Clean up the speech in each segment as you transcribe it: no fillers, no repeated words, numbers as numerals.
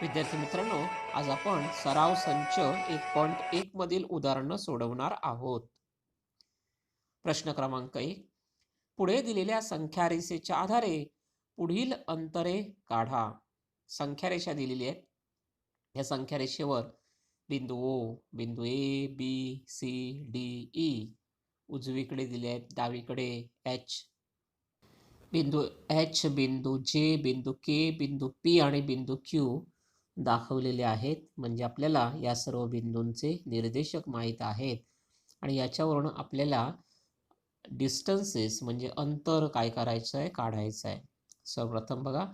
विद्यार्थी मित्रांनो, आज आपण सराव संच 1.1 मधील उदाहरणं सोडवणार आहोत. प्रश्न क्रमांक 1. पुढे दिलेल्या संख्यारेषेच्या आधारे पुढील अंतरे काढा. संख्यारेषा दिलेली आहे. या संख्यारेषेवर बिंदू ओ, बिंदू ए, बी, सी, डी, ई उजवीकडे दिले आहेत, डावीकडे एच, बिंदू एच, बिंदू जे, बिंदू के, बिंदू पी आणि बिंदू क्यू दाखवलेले आहेत. म्हणजे आपल्याला या सर्व बिंदूंचे निर्देशक माहीत आहेत आणि याच्यावरून आपल्याला डिस्टन्सेस म्हणजे अंतर काय करायचं आहे, काढायचं आहे. सर्वप्रथम बघा,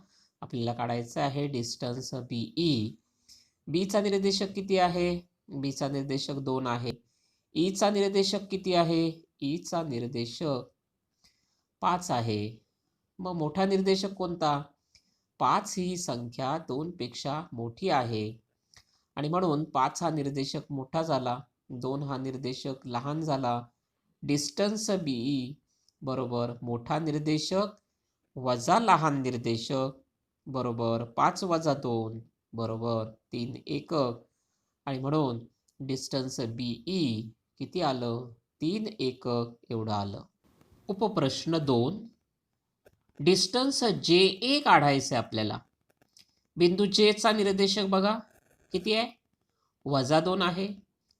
आपल्याला काढायचं आहे डिस्टन्स बीई. बीचा निर्देशक किती आहे? बीचा निर्देशक 2 आहे. ईचा निर्देशक किती आहे? ईचा निर्देशक 5 आहे. मग मोठा निर्देशक कोणता? 5 ही संख्या 2 पेक्षा मोठी आहे आणि म्हणून 5 हा निर्देशक मोठा झाला, 2 हा निर्देशक लहान झाला. डिस्टन्स बीई बरोबर मोठा निर्देशक वजा लहान निर्देशक बरोबर 5 वजा 2 बरोबर 3 एकक आणि म्हणून डिस्टन्स बीई किती आलं? 3 एकक एवढं आलं. उपप्रश्न 2. डिस्टन्स जे ए काढायचं आपल्याला. बिंदू जे चा निर्देशक बघा किती आहे? वजा 2 आहे.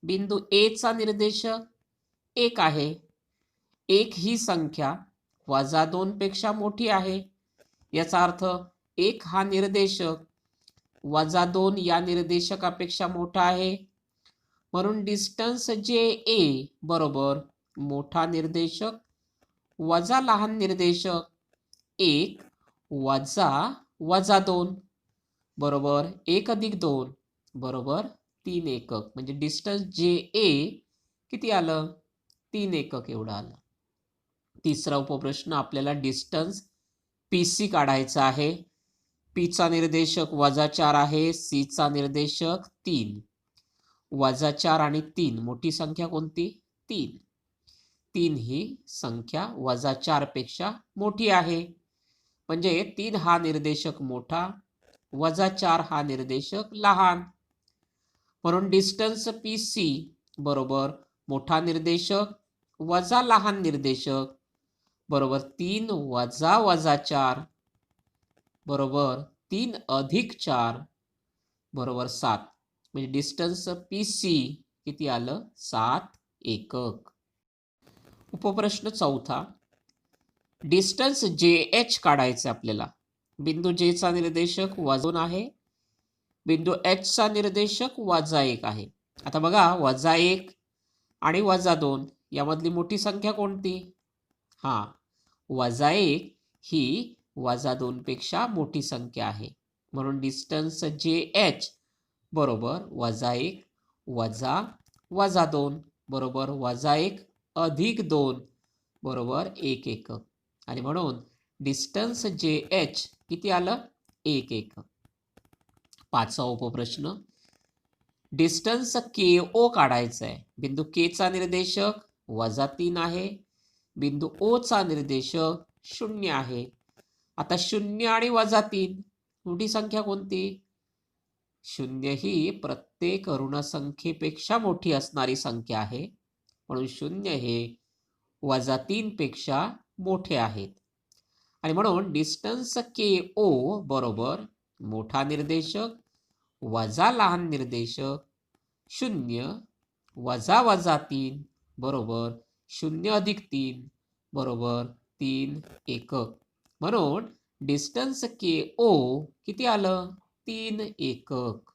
बिंदू ए चा निर्देशक 1 आहे. 1 ही संख्या वजा 2 पेक्षा मोठी आहे. याचा अर्थ 1 हा निर्देशक वजा 2 या निर्देशकापेक्षा मोठा आहे. म्हणून डिस्टन्स जे ए बरोबर मोठा निर्देशक वजा लहान निर्देशक 1 वजा वजा 2 बरोबर 1 अधिक 2 बरोबर 3 एकक. म्हणजे डिस्टन्स जे ए किती आलं? 3 एकक एवढं आलं. तिसरा उपप्रश्न, आपल्याला डिस्टन्स पी सी काढायचा आहे. पीचा निर्देशक वजा 4 आहे. सीचा निर्देशक 3. वजा 4 आणि 3 मोठी संख्या कोणती? 3. 3 ही संख्या वजा 4 पेक्षा मोठी आहे. म्हणजे 3 हा निर्देशक मोठा, वजा 4 हा निर्देशक लहान. म्हणून डिस्टन्स पी सी बरोबर मोठा निर्देशक वजा लहान निर्देशक बरोबर 3 वजा वजा 4 बरोबर 3 अधिक 4 बरोबर 7. म्हणजे डिस्टन्स पी सी किती आलं? 7 एकक. उपप्रश्न 4. डिस्टन्स जे एच काढायचं आपल्याला. बिंदू जे चा निर्देशक वजा 2 आहे. बिंदू एच चा निर्देशक वजा 1 आहे. आता बघा, वजा 1 आणि वजा 2 यामधली मोठी संख्या कोणती? हा, वजा 1 ही वजा 2 पेक्षा मोठी संख्या आहे. म्हणून डिस्टन्स जे एच बरोबर वजा 1 वजा वजा 2 बरोबर वजा 1 अधिक 2 बरोबर 1 एकक आणि म्हणून डिस्टन्स जे एच किती आलं? 1 एकक. 5वा उपप्रश्न, डिस्टन्स के ओ काढायचा आहे. बिंदू के चा निर्देशक वजा 3 आहे. बिंदू ओ चा निर्देशक 0 आहे. आता 0 आणि वजा 3 मोठी संख्या कोणती? 0 ही प्रत्येक ऋणसंख्येपेक्षा मोठी असणारी संख्या आहे. म्हणून 0 हे वजा 3 पेक्षा मोठे आहेत आणि म्हणून डिस्टन्स के ओ बरोबर मोठा निर्देशक वजा लहान निर्देशक 0 वजा वजा 3 बरोबर 0 अधिक 3 बरोबर 3 एकक. म्हणून डिस्टन्स के ओ किती आलं? 3 एकक.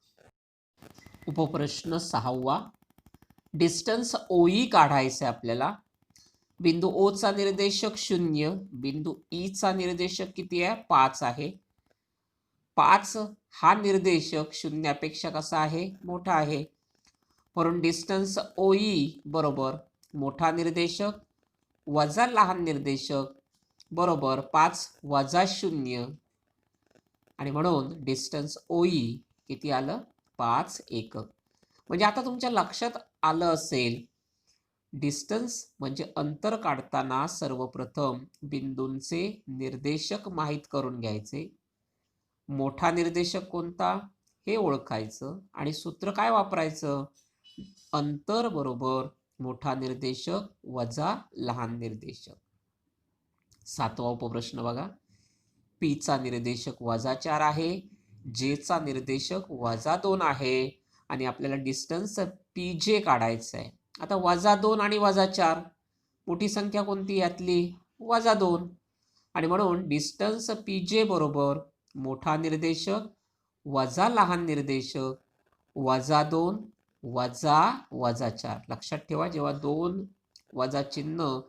उपप्रश्न 6वा, डिस्टन्स ओई काढायचं आहे आपल्याला. बिंदू ओ चा निर्देशक 0, बिंदू ई चा निर्देशक किती आहे? 5 आहे. 5 हा निर्देशक 0 पेक्षा कसा आहे? मोठा आहे. म्हणून डिस्टन्स ओई बरोबर मोठा निर्देशक वजा लहान निर्देशक बरोबर 5 वजा 0 आणि म्हणून डिस्टन्स ओई किती आलं? 5 एकक. म्हणजे आता तुमच्या लक्षात आलं असेल, डिस्टन्स म्हणजे अंतर काढताना सर्वप्रथम बिंदूंचे निर्देशक माहीत करून घ्यायचे. मोठा निर्देशक कोणता? हे ओळखायचं आणि सूत्र काय वापरायचं? अंतर बरोबर मोठा निर्देशक वजा लहान निर्देशक. 7वा उपप्रश्न बघा. पी चा निर्देशक -4 आहे, जे चा निर्देशक -2 आहे आणि आपल्याला डिस्टन्स पी जे काढायचं आहे. आता -2 आणि -4 मोठी संख्या कोणती यातली? -2. आणि म्हणून डिस्टन्स पी जे बरोबर मोठा निर्देशक वजा लहान निर्देशक -2 वजा -4. लक्षात ठेवा, जेव्हा 2 वजा चिन्ह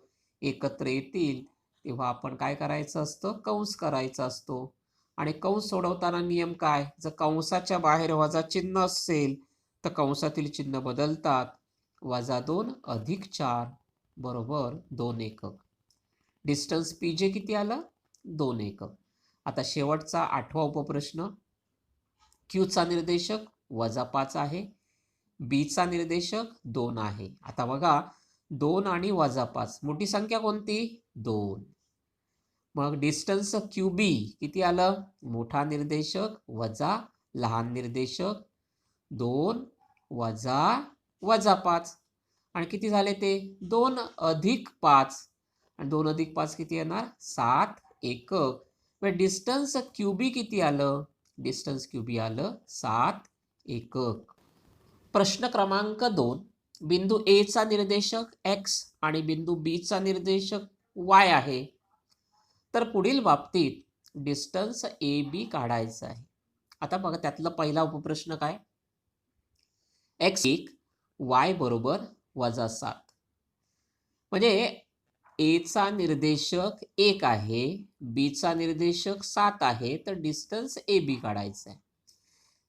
एकत्र येतील तेव्हा आपण काय करायचं असतं? कंस करायचा असतो. आणि कंस सोडवताना नियम काय? जर कंसाच्या बाहेर वजा चिन्ह असेल तर कंसातील चिन्ह बदलतात. -2 अधिक 4 बरोबर 2 एकक. डिस्टन्स पी जे किती आलं? 2 एकक. आता शेवटचा 8वा उपप्रश्न. क्यू चा निर्देशक -5 आहे, बी चा निर्देशक 2 आहे. आता बघा, 2 आणि -5 मोठी संख्या कोणती? 2. मग डिस्टन्स क्यू बी किती आलं? मोठा निर्देशक वजा लहान निर्देशक 2 वजा -5. आणि किती झाले ते? 2 अधिक 5. आणि 2 अधिक 5 किती येणार? 7 एकक. डिस्टन्स क्यू बी किती आलं? डिस्टन्स क्यू बी आलं 7 एकक. प्रश्न क्रमांक 2. बिंदू ए चा निर्देशक x आणि बिंदू बी चा निर्देशक y आहे. तर पुढील बाबतीत डिस्टन्स ए बी काढायचा आहे. आता बघा, त्यातला पहिला उपप्रश्न काय? x1 y बरोबर -7. म्हणजे ए चा निर्देशक 1 आहे, बी चा निर्देशक 7 आहे, तर डिस्टन्स ए बी काढायचा आहे.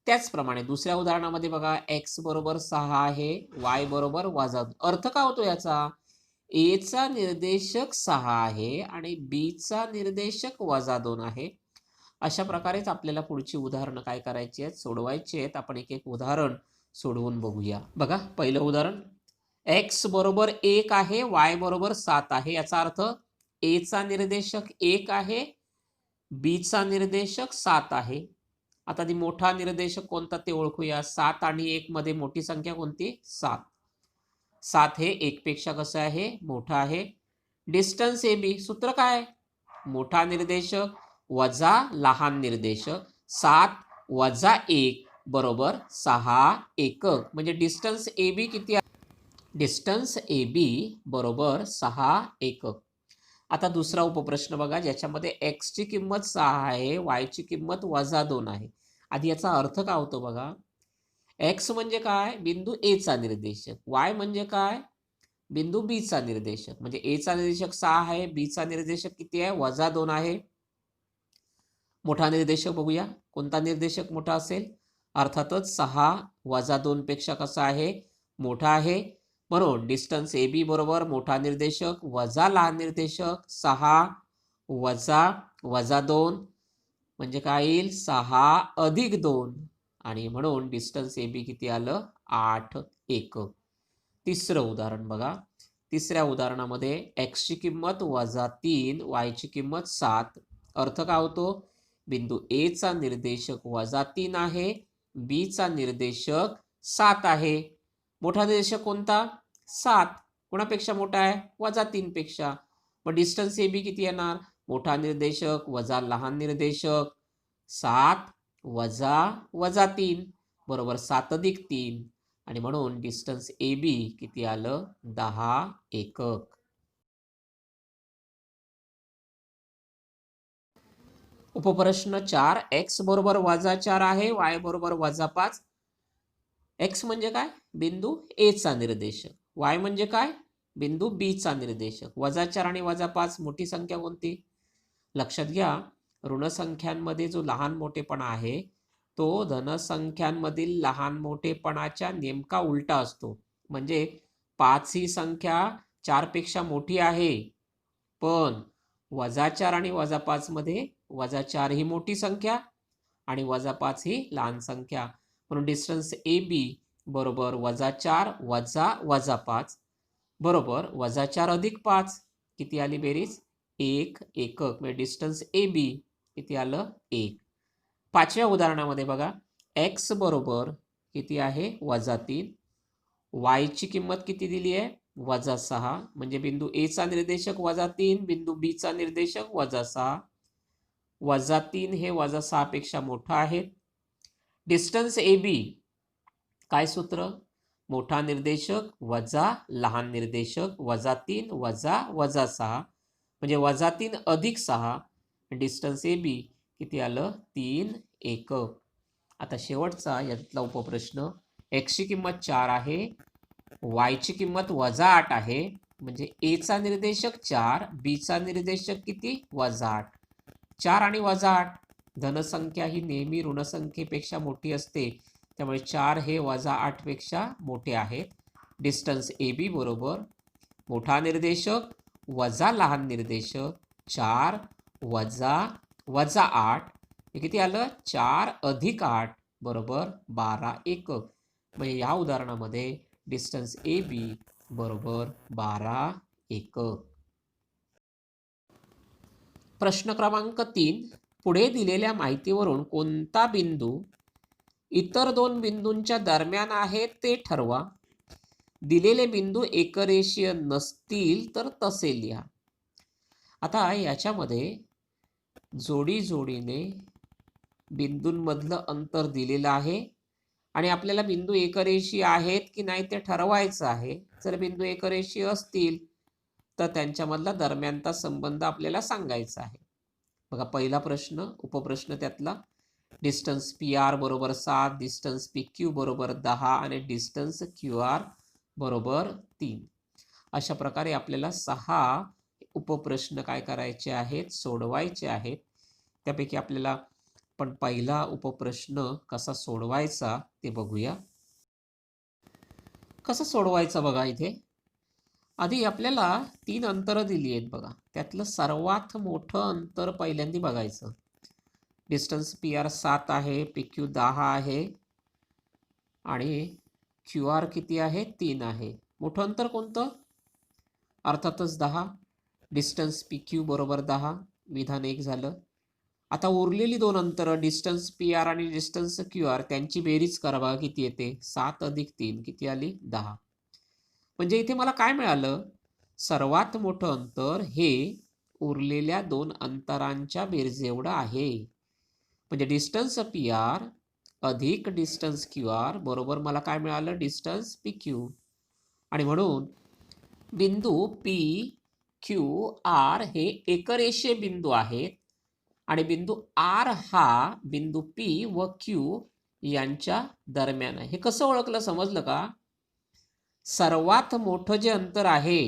त्याचप्रमाणे दुसऱ्या उदाहरणामध्ये बघा, x बरोबर 6 आहे, y बरोबर -2. अर्थ काय होतो याचा? ए चा निर्देशक 6 आहे आणि बी चा निर्देशक -2 आहे. अशा प्रकारेच आपल्याला पुढची उदाहरणं काय करायची आहेत? सोडवायची आहेत. आपण एक एक उदाहरण सोडवून बघूया. बघा, पहिलं उदाहरण. x बरोबर 1 आहे, y बरोबर 7 आहे. याचा अर्थ ए चा निर्देशक 1 आहे, बी चा निर्देशक 7 आहे. आता ती मोठा निर्देशक कोणता ते ओळखूया. 7 आणि 1 मध्ये मोठी संख्या कोणती? 7. 7 हे 1 पेक्षा कसं आहे? मोठा आहे. डिस्टन्स ए बी, सूत्र काय? मोठा निर्देशक वजा लहान निर्देशक 7 वजा 1 बरोबर 6 एकक. म्हणजे डिस्टन्स ए बी किती? डिस्टन्स ए बी बरोबर 6 एकक. आता दुसरा उपप्रश्न बघा, ज्याच्यामध्ये x ची किंमत 6 आहे, y ची किंमत -2 आहे. आधी याचा अर्थ काय होतो बघा. x म्हणजे काय? बिंदू ए चा निर्देशक. y म्हणजे काय? बिंदू बी चा निर्देशक. म्हणजे ए चा निर्देशक 6 आहे, बी चा निर्देशक किती आहे? -2 आहे. मोठा निर्देशक बघूया, कोणता निर्देशक मोठा असेल? अर्थातच 6 -2 पेक्षा कसा आहे? मोठा आहे. म्हणून डिस्टन्स ए बी बरोबर मोठा निर्देशक वजा लहान निर्देशक 6 वजा -2 म्हणजे काय येईल? 6 अधिक 2. आणि म्हणून डिस्टन्स ए बी किती आलं? 8 एकक. तिसरं उदाहरण बघा. तिसऱ्या उदाहरणामध्ये x ची किंमत -3, y ची किंमत 7. अर्थ काय होतो? बिंदू ए चा निर्देशक -3 आहे, बी चा निर्देशक 7 आहे. मोठा निर्देशक कोणता? 7. कोणापेक्षा मोठा आहे? -3 पेक्षा. मग डिस्टन्स ए बी किती येणार? मोठा निर्देशक वजा लहान निर्देशक 7 वजा -3 बरोबर 7 अधिक 3. आणि म्हणून डिस्टन्स ए बी किती आलं? 10 एकक. उपप्रश्न 4. x बरोबर -4 आहे, y बरोबर -5. x म्हणजे काय? बिंदू ए चा निर्देशक. y म्हणजे काय? बिंदू बी चा निर्देशक. -4 आणि -5 मोठी संख्या कोणती? लक्षात घ्या, ऋण संख्यांमध्ये जो लहान मोठेपणा आहे तो धनसंख्यांमधील लहान मोठेपणाच्या नेमका उलटा असतो. म्हणजे 5 ही संख्या 4 पेक्षा मोठी आहे, पण -4 आणि -5 मध्ये -4 ही मोठी संख्या आणि -5 ही लहान संख्या. म्हणून डिस्टन्स ए बी बरोबर -4 वजा -5 बरोबर -4 अधिक 5. किती आली बेरीज? 1 एकक. म्हणजे डिस्टन्स ए बी किती आलं? 1. 5व्या उदाहरणामध्ये बघा, एक्स बरोबर किती आहे -3, वायची किंमत किती दिली आहे -6, म्हणजे बिंदू ए चा निर्देशक -3, बिंदू बी चा निर्देशक -6, -3 हे -6 पेक्षा मोठं आहे. डिस्टन्स ए बी काय सूत्र, मोठा निर्देशक वजा लहान निर्देशक -3 वजा -6, म्हणजे -3 अधिक 6, डिस्टन्स ए बी किती आलं 3 एकक. आता शेवटचा यातला उपप्रश्न, एक्सची किंमत 4 आहे, वायची किंमत -8 आहे, म्हणजे ए चा निर्देशक 4, बी चा निर्देशक किती -8. 4 आणि -8, धनसंख्या ही नेहमी ऋणसंख्येपेक्षा मोठी असते, त्यामुळे 4 हे -8 पेक्षा मोठे आहेत. डिस्टन्स ए बी बरोबर मोठा निर्देशक वजा लहान निर्देशक 4 वजा 8, हे किती आलं 4 अधिक 8 बरोबर 12 एकक. म्हणजे या उदाहरणामध्ये डिस्टन्स ए बी बरोबर 12 एकक. प्रश्न क्रमांक 3, पुढे दिलेल्या माहितीवरून कोणता बिंदू इतर दोन बिंदूंच्या दरम्यान आहे ते ठरवा. दिलेले बिंदू एकरेषीय नसतील तर तसे लिहा. आता याच्यामध्ये जोडी जोडीने बिंदूंमधलं अंतर दिलेलं आहे आणि आपल्याला बिंदू एकरेषीय आहेत की नाही ते ठरवायचं आहे. जर बिंदू एकरेषीय असतील तर त्यांच्यामधला दरम्यानचा संबंध आपल्याला सांगायचा आहे. बघा पहिला प्रश्न, उपप्रश्न त्यातला, डिस्टन्स पी आर बरोबर 7, डिस्टन्स पी क्यू बरोबर 10 आणि डिस्टन्स क्यू आर बरोबर 3. अशा प्रकारे आपल्याला 6 उपप्रश्न काय करायचे आहेत, सोडवायचे आहेत. त्यापैकी आपल्याला पण पहिला उपप्रश्न कसा सोडवायचा ते बघूया. कसं सोडवायचं बघा, इथे आधी आपल्याला 3 अंतरं दिली आहेत बघा, त्यातलं सर्वात मोठं अंतर पहिल्यांदा बघायचं. डिस्टन्स पी आर 7 आहे, पी क्यू 10 आहे आणि क्यू आर किती आहे 3 आहे. मोठं अंतर कोणतं, अर्थातच 10. डिस्टन्स पी क्यू बरोबर 10, विधान 1 झालं. आता उरलेली दोन अंतरं डिस्टन्स पी आर आणि डिस्टन्स क्यू आर त्यांची बेरीज करा बघा, किती येते 7 अधिक 3 किती आली 10. म्हणजे इथे मला काय मिळालं, सर्वात मोठं अंतर हे उरलेल्या दोन अंतरांच्या बेरजेएवढं आहे. म्हणजे डिस्टन्स पी आर अधिक डिस्टन्स क्यू आर बरोबर मला काय मिळालं, डिस्टन्स पी क्यू. आणि म्हणून बिंदू पी क्यू आर हे एकरेषीय बिंदू आहेत आणि बिंदू आर हा बिंदू पी व क्यू यांच्या दरम्यान आहे. हे कसं ओळखलं समजलं का, सर्वात मोठं जे अंतर आहे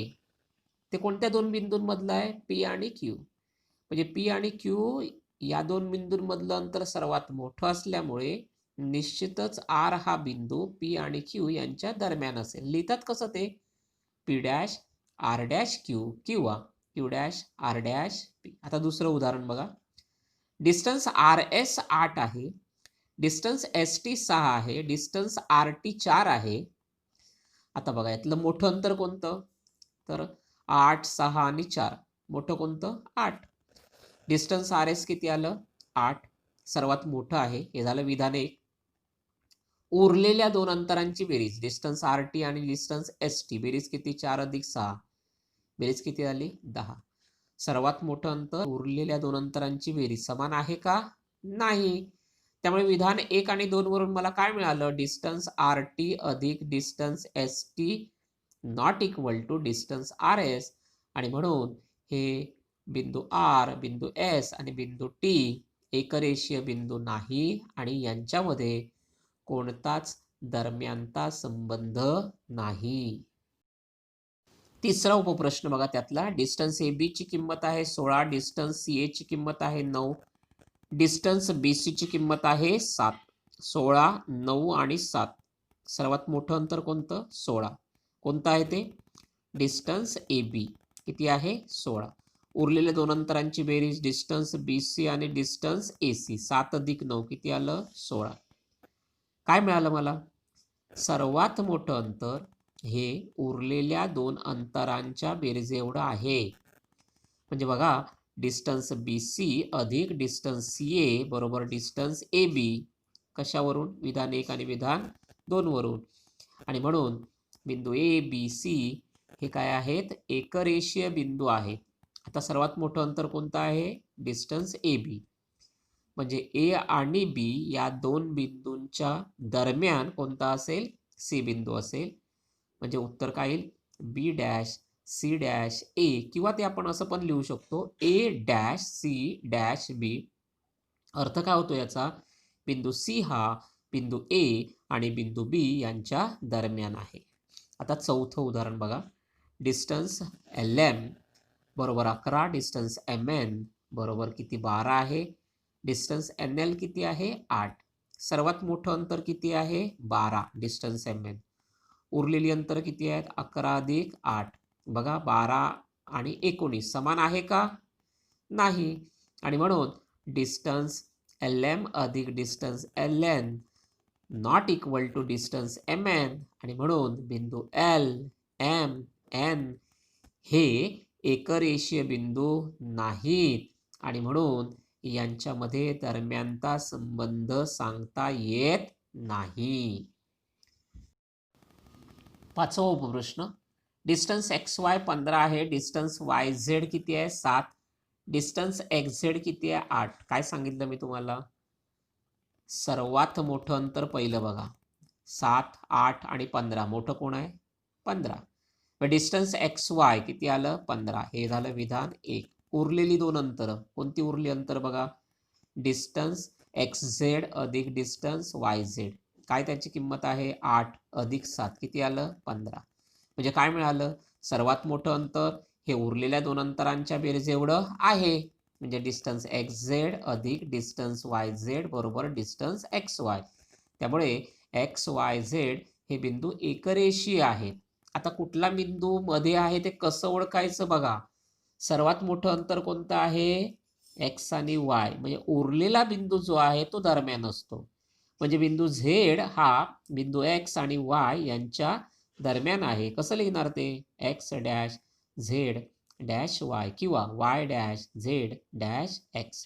ते कोणत्या दोन बिंदूंमधलं आहे, पी आणि क्यू. म्हणजे पी आणि क्यू या दोन बिंदूंमधलं अंतर सर्वात मोठं असल्यामुळे निश्चितच आर हा बिंदू पी आणि क्यू यांच्या दरम्यान असेल. लिहितात कसं ते, P dash R dash Q किंवा Q dash R dash P. आता दुसरं उदाहरण बघा, डिस्टन्स आर एस 8 आहे, डिस्टन्स एस टी 6 आहे, डिस्टन्स आर टी 4 आहे. आता बघा यातलं मोठं अंतर कोणतं, तर 8, 6 आणि 4. मोठं कोणतं 8. डिस्टन्स आर एस किती आलं 8, सर्वात मोठं आहे. हे झालं विधान 1. उरलेल्या दोन अंतरांची बेरीज डिस्टन्स आर टी आणि डिस्टन्स एस टी, बेरीज किती 4 अधिक 6, बेरीज किती झाली 10. सर्वात मोठं अंतर उरलेल्या दोन अंतरांची बेरीज समान आहे का, नाही. त्यामुळे विधान 1 आणि 2 वरून मला काय मिळालं, डिस्टन्स आर टी अधिक distance S T not equal to distance R S. आणि म्हणून हे बिंदू आर, बिंदू एस आणि बिंदू टी एकरेषीय बिंदू नाही आणि यांच्यामध्ये कोणताच दरम्यानचा संबंध नाही. तिसरा उपप्रश्न बघा त्यातला, डिस्टन्स ए बी ची किंमत आहे 16, डिस्टन्स सी ए ची किंमत आहे 9, डिस्टन्स बी सी ची किंमत आहे 7. 16, 9 आणि 7. सर्वात मोठं अंतर कोणतं 16. कोणतं आहे ते, डिस्टन्स ए बी किती आहे 16. उरलेल्या दोन अंतरांची बेरीज डिस्टन्स बी सी आणि डिस्टन्स ए सी, 7 अधिक 9 किती आलं 16. काय मिळालं मला, सर्वात मोठं अंतर हे उरलेल्या दोन अंतरांच्या बेरजेएवढं आहे. म्हणजे बघा डिस्टन्स बी सी अधिक डिस्टन्स सी ए बरोबर डिस्टन्स ए बी. कशावरून? विधान 1 आणि विधान 2 वरून. आणि म्हणून बिंदू ए बी सी हे काय आहेत? एकरेषीय बिंदू आहेत. आता सर्वात मोठं अंतर कोणतं आहे? Distance A B. म्हणजे ए आणि बी या दोन बिंदूंच्या दरम्यान कोणता असेल? सी बिंदू असेल. म्हणजे उत्तर काय येईल? बी डॅश सी डॅश ए, किंवा ते आपण असं पण लिहू शकतो ए डॅश सी डॅश बी. अर्थ काय होतो याचा? बिंदू सी हा बिंदू ए आणि बिंदू बी यांच्या दरम्यान आहे. आता चौथं उदाहरण बघा. डिस्टन्स एल एम बरोबर 11, डिस्टन्स एम एन बरोबर किती? 12 आहे. डिस्टन्स एन एल किती आहे? 8. सर्वात मोठं अंतर किती आहे? 12, डिस्टन्स एम एन. उरलेली अंतर किती आहेत? 11 अधिक 8. बघा 12 आणि 19 समान आहे का? नाही. आणि म्हणून डिस्टन्स एल एम अधिक distance L N not equal to distance M N. आणि म्हणून बिंदू एल एम एन हे एकरेषीय बिंदू नाहीत. आणि म्हणून यांच्यामध्ये दरम्यानचा संबंध सांगता येत नाही. पाचवा उपप्रश्न. डिस्टन्स एक्स वाय 15 आहे. डिस्टन्स वाय झेड किती आहे? 7. डिस्टन्स एक्स झेड किती आहे? 8. काय सांगितलं मी तुम्हाला? सर्वात मोठं अंतर पहिलं बघा. 7, 8 आणि 15. मोठं कोण आहे? 15. डिस्टन्स एक्स वाय किती आलं? 15. हे झालं विधान 1. उरलेली दोन अंतर कोणती उरली? अंतर बघा. डिस्टन्स एक्स झेड अधिक डिस्टन्स वाय झेड. काय त्याची किंमत आहे? 8 अधिक 7 किती आलं? 15. म्हणजे काय मिळालं? सर्वात मोठं अंतर हे उरलेल्या दोन अंतरांच्या बेरीज एवढं आहे. म्हणजे डिस्टन्स एक्स झेड अधिक डिस्टन्स वाय झेड बरोबर डिस्टन्स एक्स वाय. त्यामुळे एक्स वाय झेड हे बिंदू एकरेषीय आहेत. आता कुठला बिंदू मध्ये आहे ते कसं ओळखायचं बघा. सर्वात मोठं अंतर कोणतं आहे? एक्स आणि वाय. म्हणजे उरलेला बिंदू जो आहे तो दरम्यान असतो. म्हणजे बिंदू झेड हा बिंदू एक्स आणि वाय यांच्या दरम्यान आहे. कसं लिहिणार ते? X dash Z dash Y किंवा Y dash Z dash X.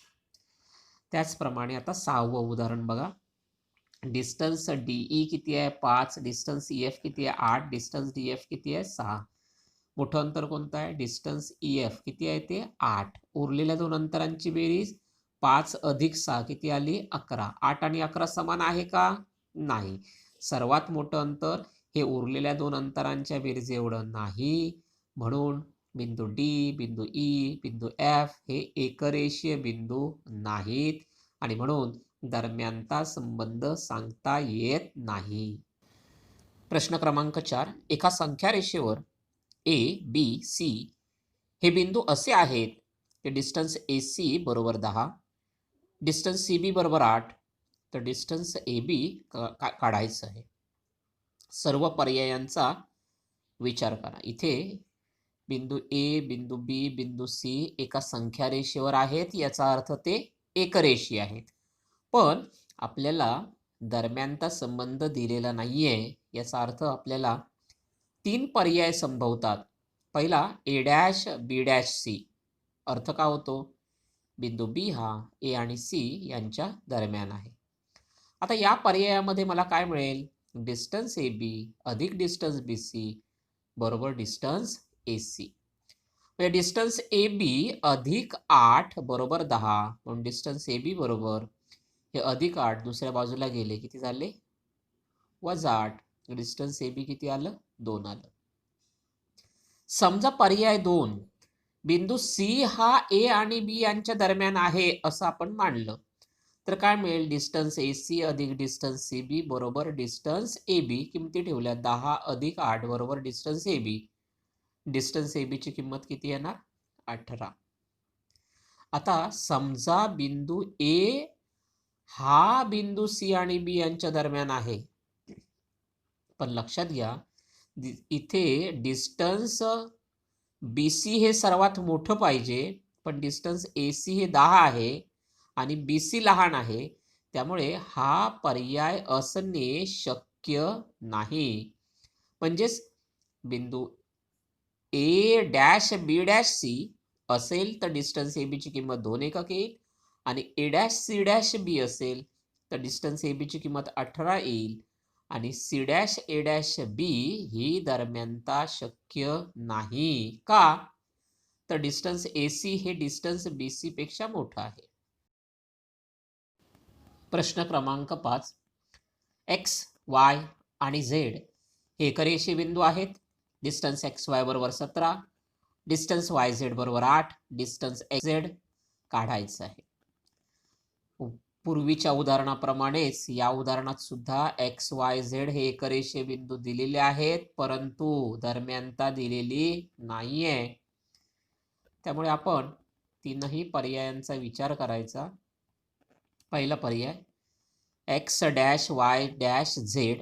त्याचप्रमाणे आता 6वं उदाहरण बघा. डिस्टन्स डीई किती आहे? 5. डिस्टन्स ईएफ किती आहे? 8. डिस्टन्स डीएफ किती आहे? 6. मोठं अंतर कोणतं आहे? डिस्टन्स ईएफ किती आहे ते? 8. उरलेल्या दोन अंतरांची बेरीज 5 अधिक 6 किती आली? 11. 8 आणि 11 समान आहे का? नाही. सर्वात मोठं अंतर हे उरलेल्या दोन अंतरांच्या बेरीज एवढं नाही. म्हणून बिंदू डी, बिंदू ई, बिंदू एफ हे एकरेषीय बिंदू नाहीत. आणि म्हणून दरम्यानचा संबंध सांगता येत नाही. प्रश्न क्रमांक 4. एका संख्या रेषेवर ए बी सी हे बिंदू असे आहेत की डिस्टन्स ए सी बरोबर 10, डिस्टन्स सी बी बरोबर 8, तर डिस्टन्स ए बी काढायचं आहे. सर्व पर्यायांचा विचार करा. इथे बिंदू ए, बिंदू बी, बिंदू सी एका संख्या रेषेवर आहेत. याचा अर्थ ते एकरेषीय आहेत. पण आपल्याला दरम्यानचा संबंध दिलेला नाहीये. याचा अर्थ आपल्याला 3 पर्याय संभवतात. पहिला A dash B dash C. अर्थ काय होतो? बिंदू बी हा ए आणि सी यांच्या दरम्यान आहे. आता या पर्यायामध्ये मला काय मिळेल? डिस्टन्स ए बी अधिक डिस्टन्स बी सी बरोबर डिस्टन्स ए सी. म्हणजे डिस्टन्स ए बी अधिक 8 बरोबर 10. म्हणून डिस्टन्स ए बी बरोबर हे अधिक 8 दुसऱ्या बाजूला गेले किती झाले? वजा 8. डिस्टन्स ए बी किती आलं? 2 आलं. समजा पर्याय 2 बिंदू सी हा ए आणि बी यांच्या दरम्यान आहे असं आपण मानलं, तर काय मिळेल? डिस्टन्स ए सी अधिक डिस्टन्स सी बी बरोबर डिस्टन्स ए बी. किमती ठेवल्या 10 अधिक 8 बरोबर distance A B. Distance A बी ची किंमत किती येणार? 18. आता समजा बिंदू ए हा बिंदू सी आणि बी यांच्या दरम्यान आहे. पण लक्षात घ्या इथे डिस्टन्स बी सी हे सर्वात मोठं पाहिजे, पण डिस्टन्स ए सी हे 10 आहे आणि बी सी लहान आहे. त्यामुळे हा पर्याय असणे शक्य नाही. म्हणजेच बिंदू A dash B dash C असेल तर डिस्टन्स ए बी ची किंमत 2 एकक येईल आणि ए डॅश सी डॅश बी असेल तर डिस्टन्स ए बीची किंमत 18 येईल आणि सी डॅश ए डॅश बी ही दरम्यानता शक्य नाही. का? तर डिस्टन्स ए सी हे डिस्टन्स बी सी पेक्षा मोठं आहे. प्रश्न क्रमांक 5. एक्स वाय आणि झेड हे एकरेषीय बिंदू आहेत. डिस्टन्स एक्स वाय बरोबर 17, डिस्टन्स वाय झेड बरोबर 8, डिस्टन्स एक्स झेड काढायचं आहे. पूर्वीच्या उदाहरणाप्रमाणेच या उदाहरणात सुद्धा एक्स वाय झेड हे एकरेषीय बिंदू दिलेले आहेत, परंतु दरम्यानता दिलेली नाहीये. त्यामुळे आपण तीनही पर्यायांचा विचार करायचा. पहिला पर्याय x dash Y dash Z,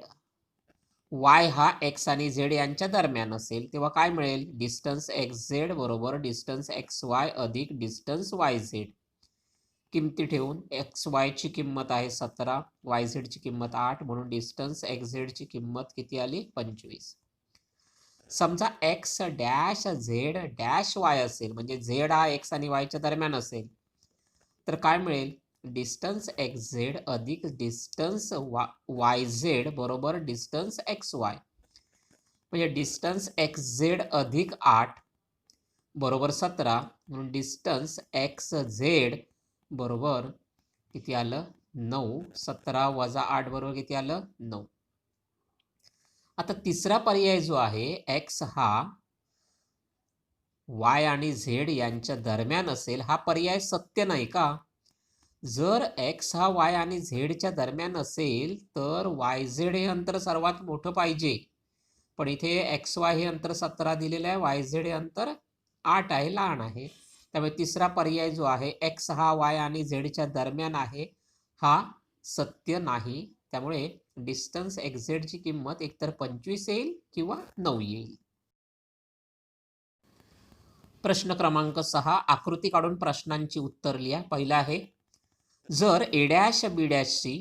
Y हा एक्स आणि झेड यांच्या दरम्यान असेल तेव्हा काय मिळेल? डिस्टन्स एक्स झेड बरोबर डिस्टन्स एक्स वाय अधिक डिस्टन्स वाय झेड. किमती ठेवून एक्स वाय ची किंमत आहे 17, वाय झेड ची किंमत 8, म्हणून डिस्टन्स एक्स झेड ची किंमत किती आली? 25. समजा x dash Z dash Y असेल, म्हणजे झेड हा एक्स आणि वायच्या दरम्यान असेल, तर काय मिळेल? डिस्टन्स एक्स झेड अधिक डिस्टन्स वाय झेड बरोबर डिस्टन्स एक्स वाय. म्हणजे डिस्टन्स एक्स झेड अधिक 8 बरोबर 17, म्हणून डिस्टन्स एक्स झेड बरोबर किती आलं? 9. 17 वजा 8 बरोबर किती आलं? 9. आता तिसरा पर्याय जो आहे, एक्स हा वाय आणि झेड यांच्या दरम्यान असेल, हा पर्याय सत्य नाही का? जर एक्स हा वाय आणि झेडच्या दरम्यान असेल तर वाय झेड हे अंतर सर्वात मोठं पाहिजे, पण इथे एक्स वाय हे अंतर 17 दिलेलं आहे, वाय झेड हे अंतर 8 आहे, लहान आहे. त्यामुळे तिसरा पर्याय जो आहे, एक्स हा वाय आणि झेडच्या दरम्यान आहे, हा सत्य नाही. त्यामुळे डिस्टन्स एक्स झेडची किंमत एकतर 25 येईल किंवा 9 येईल. प्रश्न क्रमांक 6. आकृती काढून प्रश्नांची उत्तर लिहा. पहिला आहे, जर A dash B dash C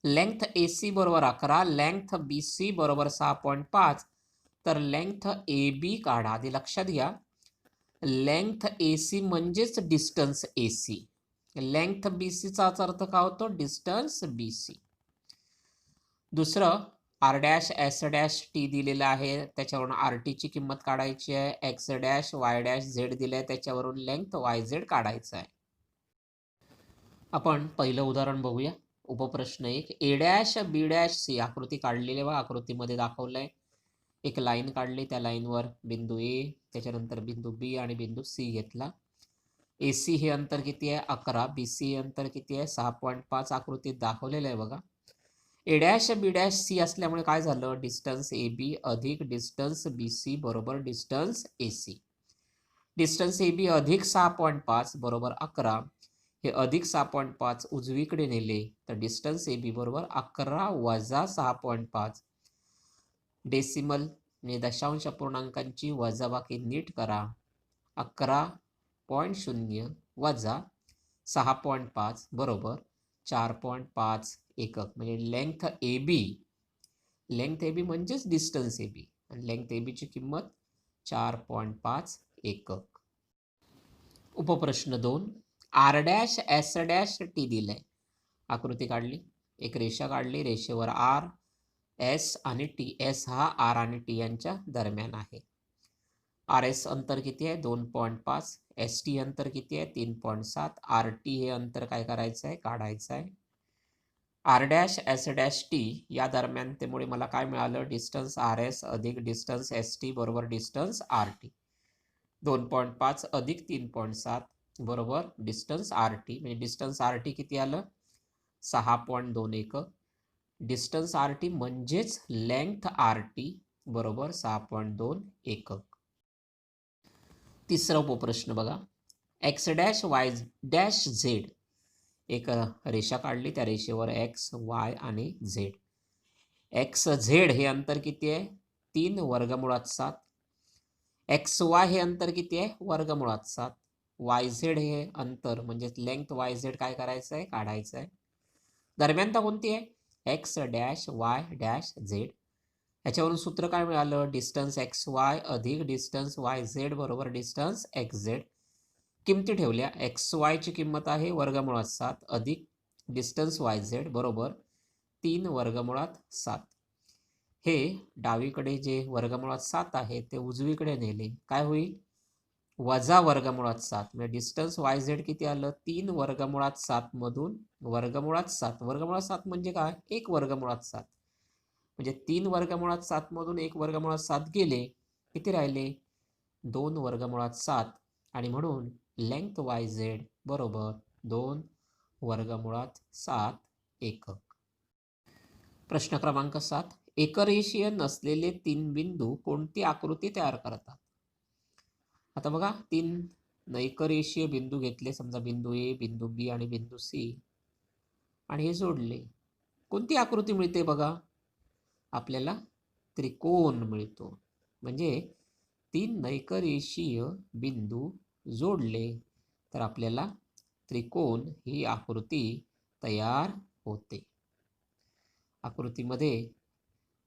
length A C बरोबर 11, लेंथ बी सी बरोबर 6.5, तर लेंथ ए बी काढा. आधी लक्षात घ्या, लेंथ ए सी म्हणजेच distance A C. Length B सीचा अर्थ काय होतो? Distance B C. दुसरं, R dash S dash T दिलेलं आहे, त्याच्यावरून आर टीची किंमत काढायची आहे. X dash Y dash Z दिलं आहे, त्याच्यावरून लेंथ वाय झेड काढायचं आहे. आपण पहिलं उदाहरण बघूया. उपप्रश्न 1. A dash B dash C आकृती काढलेली आहे, आकृतीमध्ये दाखवलंय. एक लाईन काढली, त्या लाईनवर बिंदू ए, त्याच्यानंतर बिंदू बी आणि बिंदू सी घेतला. ए सी हे अंतर किती आहे? 11. बी सी हे अंतर किती आहे? 6.5 आकृतीत दाखवलेलं आहे बघा. A dash B dash C असल्यामुळे काय झालं? डिस्टन्स ए बी अधिक डिस्टन्स बी सी बरोबर distance A C. Distance A B अधिक 6.5 बरोबर 11, हे अधिक 6.5 उजवीकडे नेले तर डिस्टन्स ए बी बरोबर 11 वजा 6.5. डेसिमल ने दशांश पूर्णांकांची वजाबाकी नीट करा. 11.0 वजा 6.5 बरोबर 4.5 एकक. म्हणजे लेंथ ए बी म्हणजेच डिस्टन्स ए बी, आणि लेंथ ए बीची किंमत 4.5 एकक. उपप्रश्न 2. R dash S dash T दिलंय, आकृती काढली, एक रेषा काढली, रेषेवर आर एस आणि टी. एस हा आर आणि टी यांच्या दरम्यान आहे. आर एस अंतर किती आहे? 2.5. एस टी अंतर किती आहे? 3.7. आर टी हे अंतर काय करायचं आहे? काढायचं आहे. R dash S dash T या दरम्यान, त्यामुळे मला काय मिळालं? डिस्टन्स आर एस अधिक डिस्टन्स एस टी बरोबर डिस्टन्स आर टी. 2.5 अधिक 3.7 बरोबर डिस्टन्स आर टी. म्हणजे डिस्टन्स आर टी किती आलं? 6.2 एकक. डिस्टन्स आर टी म्हणजेच लेंथ आर टी बरोबर 6.2 एकक. तिसरा उपप्रश्न बघा. X dash Y dash Z, एक रेषा काढली, त्या रेषेवर एक्स वाय आणि झेड. एक्स झेड हे अंतर किती आहे? 3 वर्गमुळात 7. एक्स वाय हे अंतर किती आहे? वर्गमुळात 7. वाय झेड हे अंतर म्हणजे लेंथ वाय झेड काय करायचं आहे? काढायचं आहे. दरम्यानता कोणती आहे? X dash Y dash Z. ह्याच्यावरून सूत्र काय मिळालं? डिस्टन्स एक्स वाय अधिक डिस्टन्स वाय झेड बरोबर डिस्टन्स एक्स झेड. किमती ठेवल्या. एक्स वायची किंमत आहे वर्गमुळात 7 अधिक डिस्टन्स वाय झेड बरोबर 3 वर्गमुळात 7. हे डावीकडे जे वर्गमुळात 7 आहे ते उजवीकडे नेले काय होईल? वजा वर्गमुळात 7. म्हणजे डिस्टन्स वाय झेड किती आलं? 3 वर्गमुळात 7 मधून वर्गमुळात 7. वर्गमुळात 7 म्हणजे काय? 1 वर्गमुळात 7. म्हणजे 3 वर्गमुळात 7 मधून 1 वर्गमुळात 7 गेले. किती राहिले? 2 वर्गमुळात 7. आणि म्हणून लेंथ वाय झेड बरोबर 2 वर्गमुळात 7 एकक. प्रश्न क्रमांक 7. एकरेषीय नसलेले 3 बिंदू कोणती आकृती तयार करतात? आता बघा 3 नैकरेषीय बिंदू घेतले, समजा बिंदू ए, बिंदू बी आणि बिंदू सी, आणि हे जोडले. कोणती आकृती मिळते बघा? आपल्याला त्रिकोण मिळतो. म्हणजे 3 नैकरेषीय बिंदू जोडले तर आपल्याला त्रिकोण ही आकृती तयार होते. आकृतीमध्ये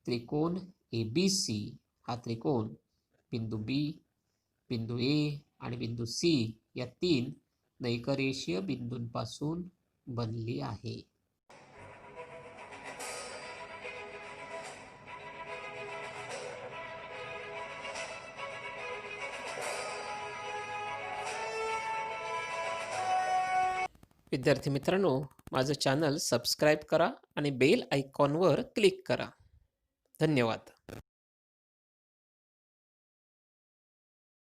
त्रिकोण ABC हा त्रिकोण बिंदू बी, बिंदू ए आणि बिंदू सी या 3 नैकरेषीय बिंदूंपासून बनली आहे. विद्यार्थी मित्रांनो, माझं चॅनल सबस्क्राईब करा आणि बेल आयकॉनवर क्लिक करा. धन्यवाद.